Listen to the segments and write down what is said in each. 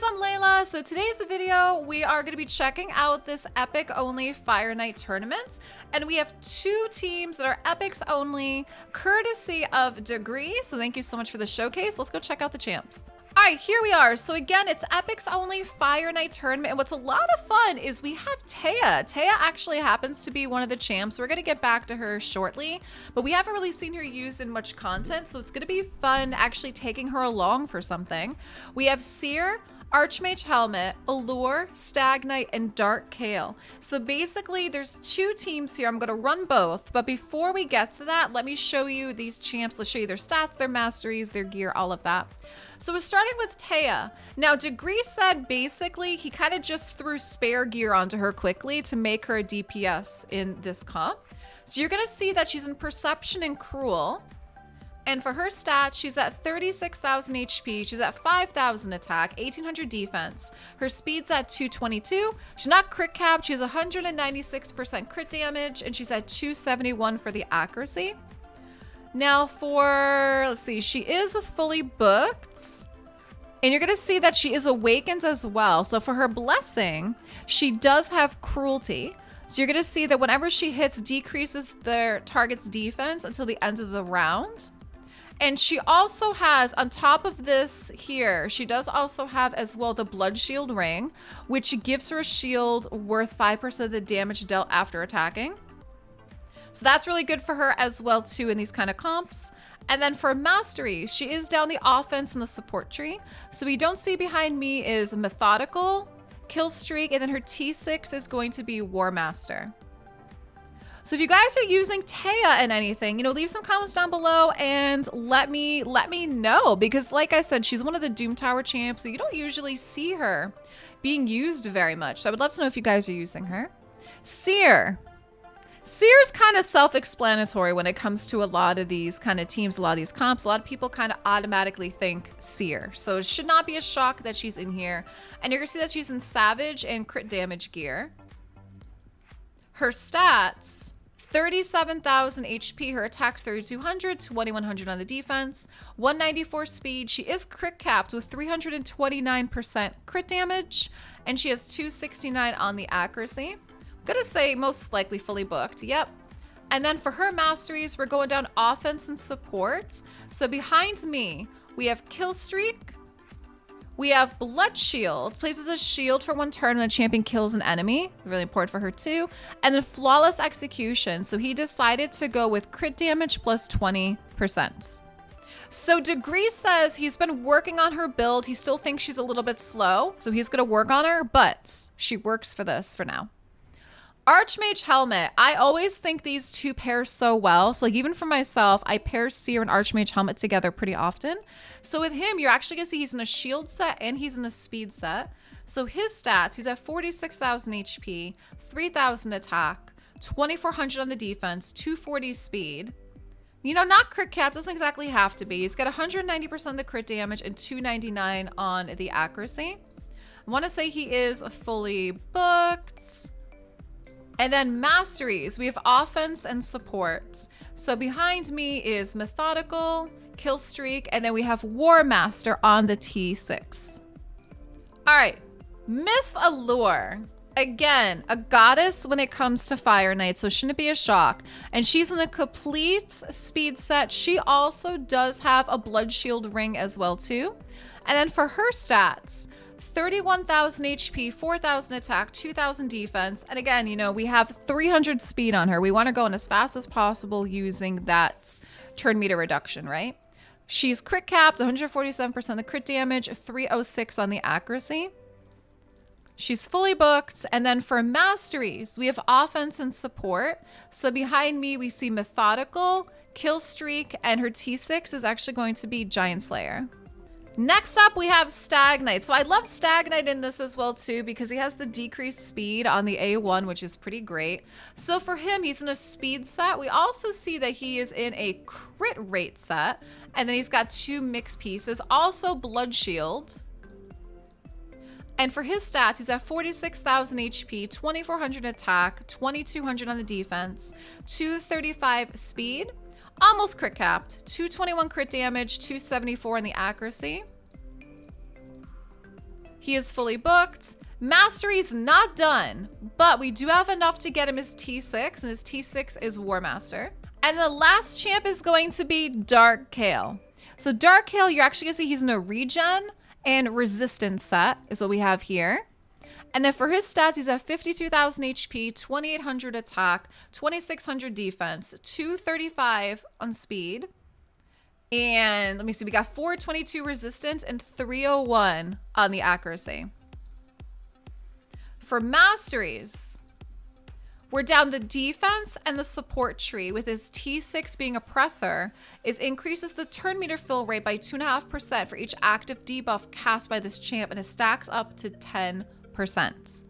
I'm Leila. So today's video, we are going to be checking out this epic only Fire Night tournament. And we have two teams that are epics only, courtesy of DaGreer. So thank you so much for the showcase. Let's go check out the champs. All right, here we are. So again, it's epics only Fire Night tournament. And what's a lot of fun is we have Taya. Taya actually happens to be one of the champs. We're going to get back to her shortly, but we haven't really seen her used in much content. So it's going to be fun actually taking her along for something. We have Seer, Archmage Helmet, Allure, Stag Knight, and Dark Kale. So basically there's two teams here. I'm going to run both, but before we get to that, let me show you these champs. Let's show you their stats, their masteries, their gear, all of that. So we're starting with Taya. Now DaGreer said basically he kind of just threw spare gear onto her quickly to make her a DPS in this comp. So you're going to see that she's in Perception and Cruel. And for her stats, she's at 36,000 HP, she's at 5,000 attack, 1,800 defense. Her speed's at 222. She's not crit capped, she has 196% crit damage, and she's at 271 for the accuracy. Now for, let's see, she is fully booked. And you're gonna see that she is awakened as well. So for her blessing, she does have cruelty. So you're gonna see that whenever she hits, decreases their target's defense until the end of the round. And she also has, on top of this here, she does also have as well the Blood Shield Ring, which gives her a shield worth 5% of the damage dealt after attacking. So that's really good for her as well too in these kind of comps. And then for masteries, she is down the offense and the support tree. So we don't see behind me is Methodical, Kill Streak, and then her T6 is going to be War Master. So if you guys are using Taya in anything, leave some comments down below and let me know, because like I said, she's one of the Doom Tower champs, so you don't usually see her being used very much. So I would love to know if you guys are using her. Seer. Seer's kind of self-explanatory when it comes to a lot of these kind of teams, a lot of these comps. A lot of people kind of automatically think Seer. So it should not be a shock that she's in here. And you're gonna see that she's in Savage and crit damage gear. Her stats, 37,000 HP, her attack's 3,200, 2,100 on the defense, 194 speed. She is crit capped with 329% crit damage, and she has 269 on the accuracy. I'm gonna say most likely fully booked, yep. And then for her masteries, we're going down offense and support. So behind me, we have Kill Streak, we have Blood Shield, places a shield for one turn when the champion kills an enemy. Really important for her too. And then Flawless Execution. So he decided to go with crit damage plus 20%. So DaGreer says he's been working on her build. He still thinks she's a little bit slow, so he's gonna work on her, but she works for this for now. Archmage Helmet. I always think these two pair so well. So like even for myself, I pair Seer and Archmage Helmet together pretty often. So with him, you're actually gonna see he's in a shield set and he's in a speed set. So his stats, he's at 46,000 HP, 3,000 attack, 2,400 on the defense, 240 speed. Not crit cap, doesn't exactly have to be. He's got 190% of the crit damage and 299 on the accuracy. I wanna say he is fully booked. And then masteries, we have offense and support. So behind me is Methodical, Kill Streak, and then we have War Master on the T6. All right, Miss Allure. Again, a goddess when it comes to Fire Night, so shouldn't be a shock. And she's in a complete speed set. She also does have a Blood Shield Ring as well too. And then for her stats, 31,000 HP, 4,000 attack, 2,000 defense. And again, we have 300 speed on her. We want to go in as fast as possible using that turn meter reduction, right? She's crit capped, 147% of the crit damage, 306 on the accuracy. She's fully booked. And then for masteries, we have offense and support. So behind me, we see Methodical, Kill Streak, and her T6 is actually going to be Giant Slayer. Next up, we have Stag Knight. So I love Stag Knight in this as well too, because he has the decreased speed on the A1, which is pretty great. So for him, he's in a speed set. We also see that he is in a crit rate set, and then he's got two mixed pieces, also Blood Shield. And for his stats, he's at 46,000 HP, 2,400 attack, 2,200 on the defense, 235 speed. Almost crit capped, 221 crit damage, 274 on the accuracy. He is fully booked. Mastery's not done, but we do have enough to get him his T6, and his T6 is War Master. And the last champ is going to be Dark Kale. So Dark Kale, you're actually gonna see he's in a regen and resistance set is what we have here. And then for his stats, he's at 52,000 HP, 2,800 attack, 2,600 defense, 235 on speed. And let me see, we got 422 resistance and 301 on the accuracy. For masteries, we're down the defense and the support tree with his T6 being oppressor is increases the turn meter fill rate by 2.5% for each active debuff cast by this champ, and it stacks up to 10%.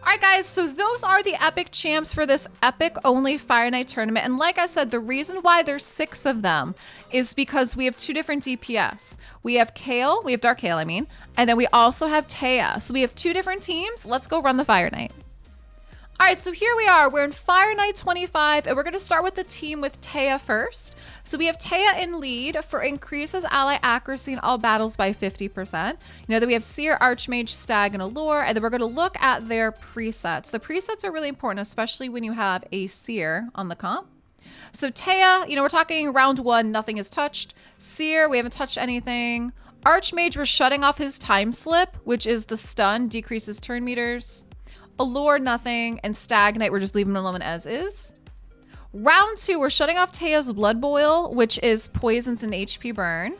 All right, guys, so those are the epic champs for this epic only Fire Night tournament. And like I said, the reason why there's 6 of them is because we have 2 different DPS. We have Kale, we have Dark Kale, I mean, and then we also have Taya. So we have 2 different teams. Let's go run the Fire Night. All right, so here we are. We're in Fire Night 25, and we're going to start with the team with Taya first. So we have Taya in lead for increases ally accuracy in all battles by 50%. You know that we have Seer, Archmage, Stag, and Allure, and then we're going to look at their presets. The presets are really important, especially when you have a Seer on the comp. So Taya, you know, we're talking round 1, nothing is touched. Seer, we haven't touched anything. Archmage, we're shutting off his time slip, which is the stun, decreases turn meters. Allure, nothing, and Stagnate, we're just leaving it alone as is. Round 2, we're shutting off Taya's Blood Boil, which is poisons and HP burn.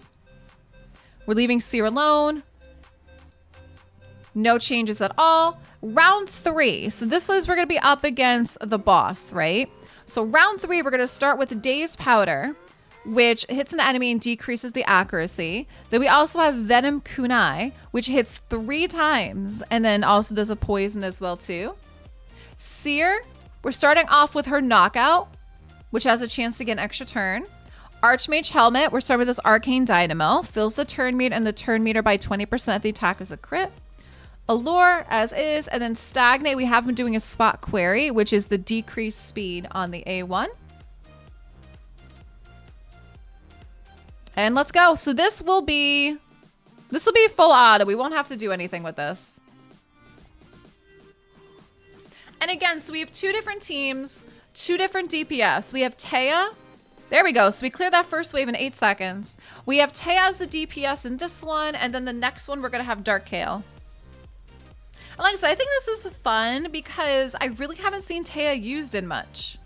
We're leaving Seer alone. No changes at all. Round 3, so this is we're gonna be up against the boss, right? So round 3, we're gonna start with Daze Powder, which hits an enemy and decreases the accuracy. Then we also have Venom Kunai, which hits 3 times and then also does a poison as well too. Seer, we're starting off with her Knockout, which has a chance to get an extra turn. Archmage Helmet, we're starting with this Arcane Dynamo, fills the turn meter and the turn meter by 20% if the attack is a crit. Allure as is, and then Stagnate, we have been doing a Spot Query, which is the decreased speed on the A1. And let's go. So this will be full auto. We won't have to do anything with this. And again, so we have 2 different teams, 2 different DPS. We have Taya. There we go. So we cleared that first wave in 8 seconds. We have Taya as the DPS in this one, and then the next one we're gonna have Dark Kale. And like I said, I think this is fun because I really haven't seen Taya used in much.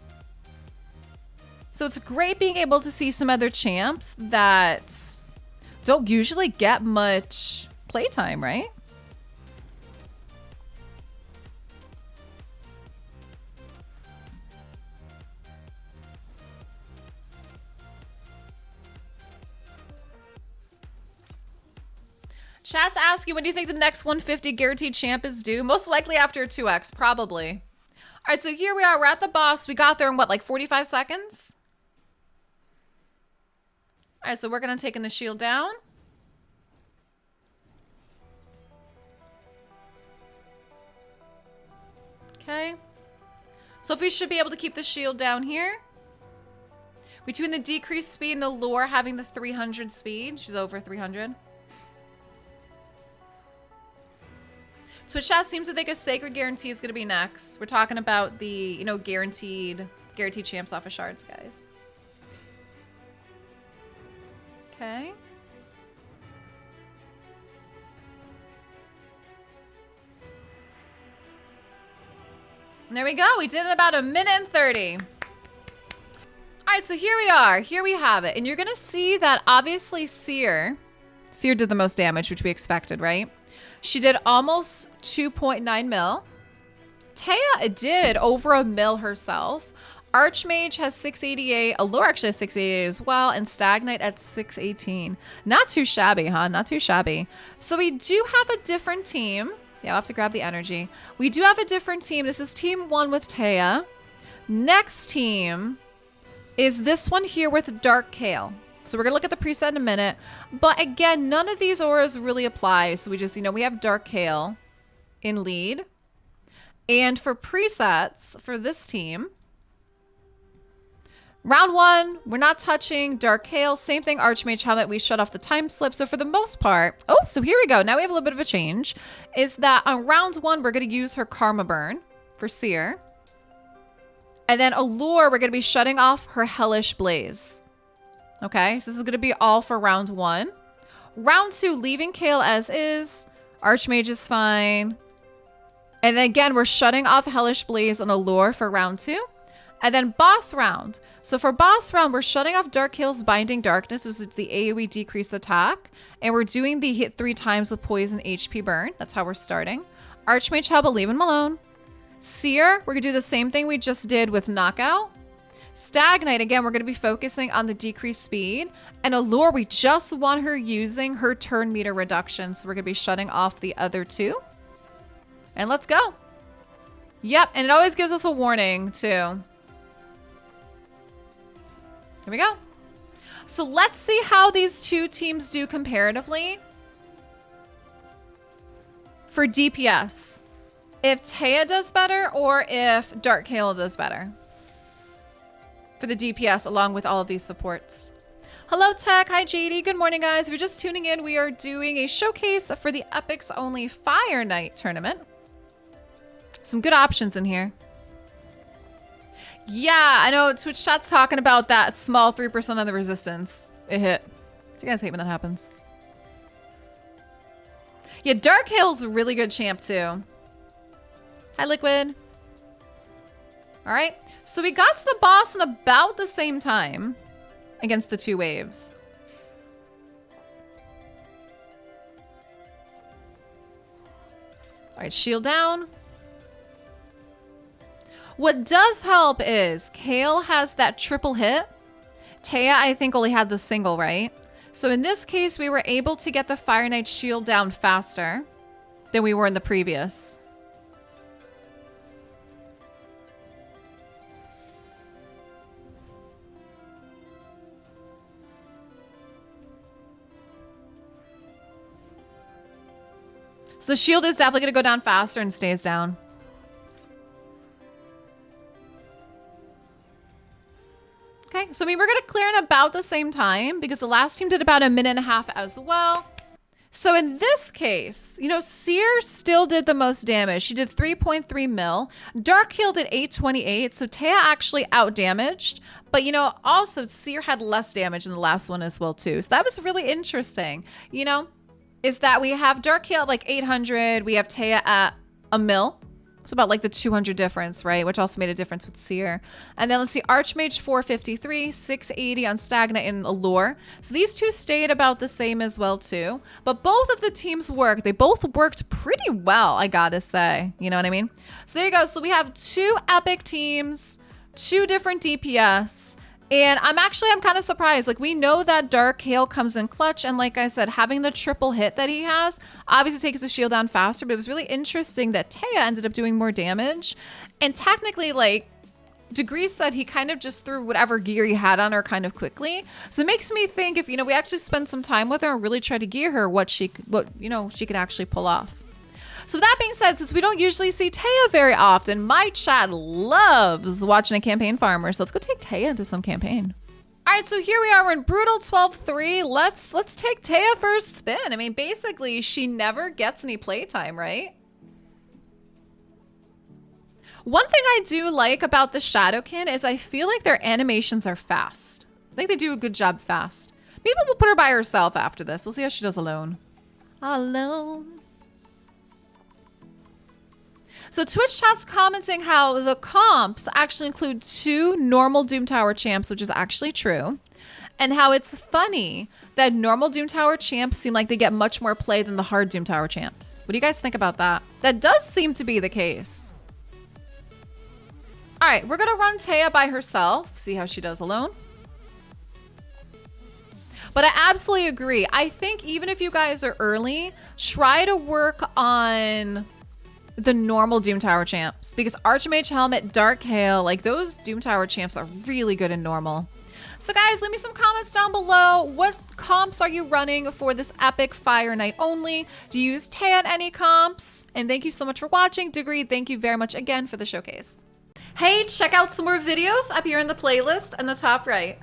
So it's great being able to see some other champs that don't usually get much playtime, right? Chat's asking, when do you think the next 150 guaranteed champ is due? Most likely after a 2x, probably. All right, so here we are. We're at the boss. We got there in what, like 45 seconds? All right, so we're gonna take in the shield down. Okay. So if we should be able to keep the shield down here. Between the decreased speed and the Allure having the 300 speed. She's over 300. Twitch chat seems to think a Sacred Guarantee is gonna be next. We're talking about the, you know, guaranteed champs off of shards, guys. Okay. And there we go. We did it in about 1:30. All right, so here we are. Here we have it. And you're going to see that obviously Seer did the most damage, which we expected, right? She did almost 2.9 mil. Taya did over 1 mil herself. Archmage has 688. Allure actually has 688 as well. And Stagnite at 618. Not too shabby, huh? Not too shabby. So we do have a different team. Yeah, I'll have to grab the energy. We do have a different team. This is team 1 with Taya. Next team is this one here with Dark Kale. So we're going to look at the preset in a minute. But again, none of these auras really apply. So we just, you know, we have Dark Kale in lead. And for presets for this team, Round 1, we're not touching Dark Hail. Same thing, Archmage Helmet. We shut off the time slip. So for the most part, oh, so here we go. Now we have a little bit of a change. Is that on round 1, we're going to use her Karma Burn for Seer. And then Allure, we're going to be shutting off her Hellish Blaze. Okay, so this is going to be all for round 1. Round 2, leaving Kale as is. Archmage is fine. And then again, we're shutting off Hellish Blaze and Allure for round 2. And then boss round. So for boss round, we're shutting off Dark Hail's Binding Darkness, which is the AoE decrease attack. And we're doing the hit 3 times with poison HP burn. That's how we're starting. Archmage Helmet, leave him alone. Seer, we're going to do the same thing we just did with Knockout. Stagnite, again, we're going to be focusing on the decreased speed. And Allure, we just want her using her turn meter reduction. So we're going to be shutting off the other 2. And let's go. Yep, and it always gives us a warning too. Here we go. So let's see how these 2 teams do comparatively. For DPS. If Taya does better or if Dark Hail does better. For the DPS along with all of these supports. Hello Tech, hi JD, good morning guys. If you're just tuning in, we are doing a showcase for the Epics Only Fire Night tournament. Some good options in here. Yeah, I know Twitch chat's talking about that small 3% of the resistance it hit. Do you guys hate when that happens? Yeah, Dark Hail's a really good champ too. Hi Liquid. All right, so we got to the boss in about the same time against the 2 waves. All right, shield down. What does help is Kale has that triple hit. Taya, I think, only had the single, right? So in this case, we were able to get the Fire Knight shield down faster than we were in the previous. So the shield is definitely going to go down faster and stays down. Okay, so I mean, we're going to clear in about the same time because the last team did about 1.5 minutes as well. So in this case, you know, Seer still did the most damage. She did 3.3 mil. Dark Hail did 828, so Taya actually out-damaged. But, you know, also Seer had less damage in the last one as well, too. So that was really interesting, you know, is that we have Dark Hail at like 800. We have Taya at 1 mil. It's about like the 200 difference, right? Which also made a difference with Seer. And then let's see, Archmage 453, 680 on Stagnant and Allure. So these 2 stayed about the same as well too. But both of the teams worked. They both worked pretty well, I gotta say. You know what I mean? So there you go. So we have 2 epic teams, 2 different DPS. And I'm kind of surprised. Like, we know that Dark Hail comes in clutch. And like I said, having the triple hit that he has obviously takes the shield down faster. But it was really interesting that Taya ended up doing more damage. And technically, like, DaGreer said he kind of just threw whatever gear he had on her kind of quickly. So it makes me think if, you know, we actually spend some time with her and really try to gear her what she could actually pull off. So that being said, since we don't usually see Taya very often, my chat loves watching a campaign farmer. So let's go take Taya into some campaign. All right, so here we are. We're in Brutal 12-3. Let's take Taya for a spin. I mean, basically, she never gets any playtime, right? One thing I do like about the Shadowkin is I feel like their animations are fast. I think they do a good job fast. Maybe we'll put her by herself after this. We'll see how she does alone. Alone. So Twitch chat's commenting how the comps actually include 2 normal Doom Tower champs, which is actually true. And how it's funny that normal Doom Tower champs seem like they get much more play than the hard Doom Tower champs. What do you guys think about that? That does seem to be the case. All right, we're gonna run Taya by herself, see how she does alone. But I absolutely agree. I think even if you guys are early, try to work on the normal Doom Tower champs, because Archmage Helmet, Dark Hail, like those Doom Tower champs are really good in normal. So guys, leave me some comments down below. What comps are you running for this epic Fire Night only? Do you use Taya at any comps? And thank you so much for watching. DaGreer, thank you very much again for the showcase. Hey, check out some more videos up here in the playlist in the top right.